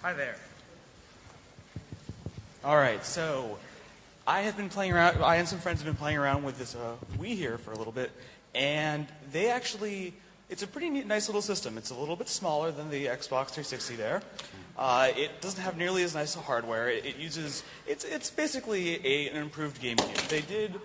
Hi there. All right, so I have been playing around. I and some friends have been playing around with this Wii here for a little bit, and they actually. It's a pretty nice little system. It's a little bit smaller than the Xbox 360 there. It doesn't have nearly as nice a hardware. It's basically an improved GameCube.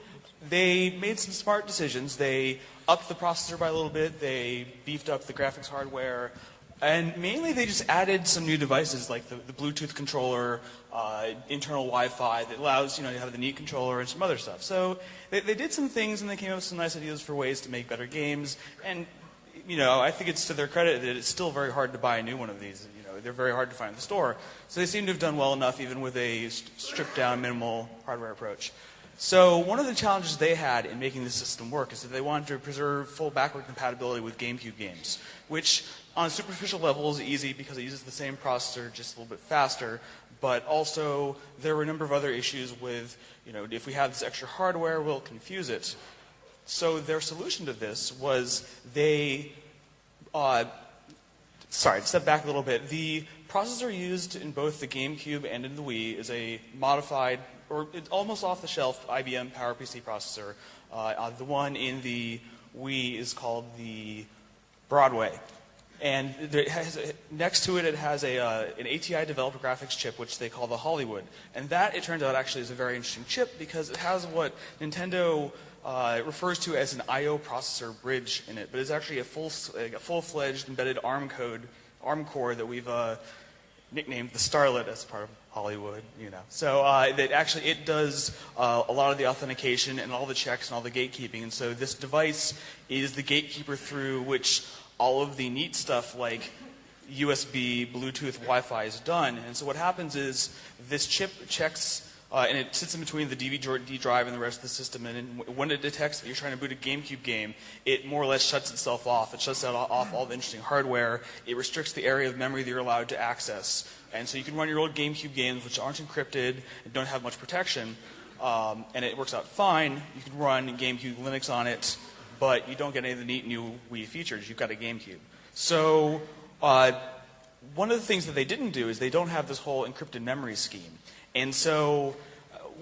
They made some smart decisions. They upped the processor by a little bit. They beefed up the graphics hardware. And mainly they just added some new devices like the Bluetooth controller, internal Wi-Fi that allows to have the Neat controller and some other stuff. So they did some things and they came up with some nice ideas for ways to make better games. And I think it's to their credit that it's still very hard to buy a new one of these. They're very hard to find in the store. So they seem to have done well enough even with a stripped-down, minimal hardware approach. So one of the challenges they had in making this system work is that they wanted to preserve full backward compatibility with GameCube games, which on a superficial level is easy because it uses the same processor just a little bit faster. But also there were a number of other issues with, if we have this extra hardware, will it confuse it? So their solution to this was they, to step back a little bit. The processor used in both the GameCube and in the Wii is a modified, or almost off-the-shelf IBM PowerPC processor. The one in the Wii is called the Broadway. And next to it, it has an ATI-developed graphics chip, which they call the Hollywood. And that, it turns out, actually is a very interesting chip because it has what Nintendo refers to as an I/O processor bridge in it, but it's actually a full-fledged embedded ARM core that we've nicknamed the Starlet as part of Hollywood. So it does a lot of the authentication and all the checks and all the gatekeeping, and so this device is the gatekeeper through which all of the neat stuff like USB, Bluetooth, Wi-Fi is done. And so what happens is this chip checks. And it sits in between the DVD drive and the rest of the system. And when it detects that you're trying to boot a GameCube game, it more or less shuts itself off. It shuts off all the interesting hardware. It restricts the area of memory that you're allowed to access. And so you can run your old GameCube games, which aren't encrypted and don't have much protection, and it works out fine. You can run GameCube Linux on it, but you don't get any of the neat new Wii features. You've got a GameCube. So one of the things that they didn't do is they don't have this whole encrypted memory scheme. And so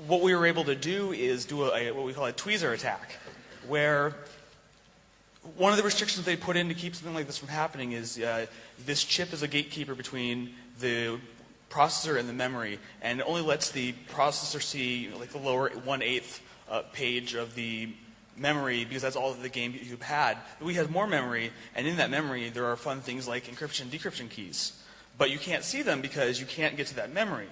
what we were able to do is do what we call a tweezer attack, where one of the restrictions they put in to keep something like this from happening is this chip is a gatekeeper between the processor and the memory, and it only lets the processor see like the lower 1/8 page of the memory because that's all that the GameCube had. We had more memory, and in that memory there are fun things like encryption and decryption keys. But you can't see them because you can't get to that memory.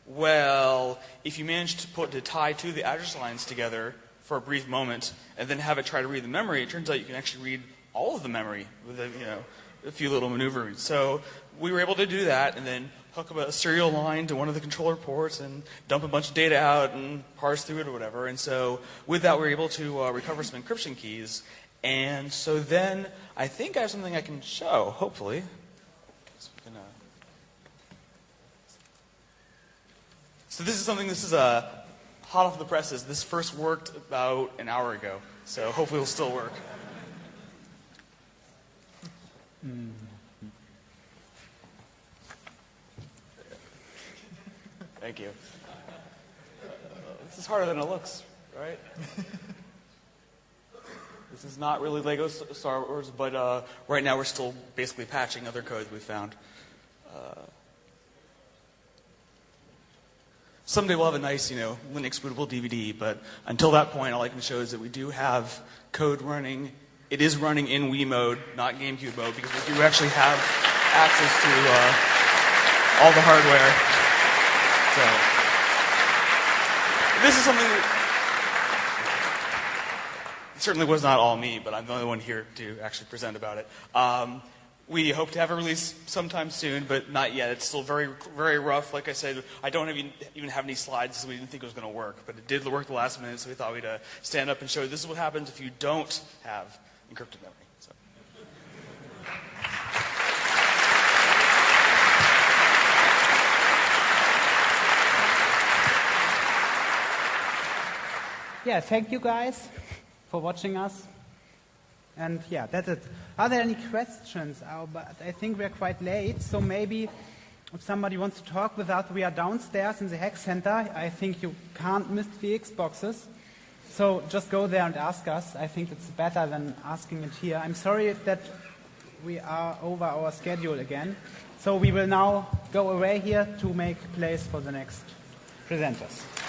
Well, if you manage to tie two of the address lines together for a brief moment and then have it try to read the memory, it turns out you can actually read all of the memory with a few little maneuvers. So we were able to do that and then hook up a serial line to one of the controller ports and dump a bunch of data out and parse through it or whatever. And so with that, we were able to recover some encryption keys. And so then I think I have something I can show, hopefully. So this is hot off the presses. This first worked about an hour ago, so hopefully it'll still work. Thank you. This is harder than it looks, right? This is not really Lego Star Wars, but right now we're still basically patching other codes we found. Someday we'll have a nice, Linux bootable DVD, but until that point, all I can show is that we do have code running. It is running in Wii mode, not GameCube mode, because we do actually have access to all the hardware. So this is something that certainly was not all me, but I'm the only one here to actually present about it. We hope to have a release sometime soon, but not yet. It's still very, very rough. Like I said, I don't even have any slides, so we didn't think it was going to work. But it did work the last minute, so we thought we'd stand up and show you this is what happens if you don't have encrypted memory. So. Yeah, thank you guys for watching us. And yeah, that's it. Are there any questions? But I think we're quite late, so maybe If somebody wants to talk with us, we are downstairs in the Hack Center. I think you can't miss the Xboxes. So just go there and ask us. I think it's better than asking it here. I'm sorry that we are over our schedule again. So we will now go away here to make place for the next presenters.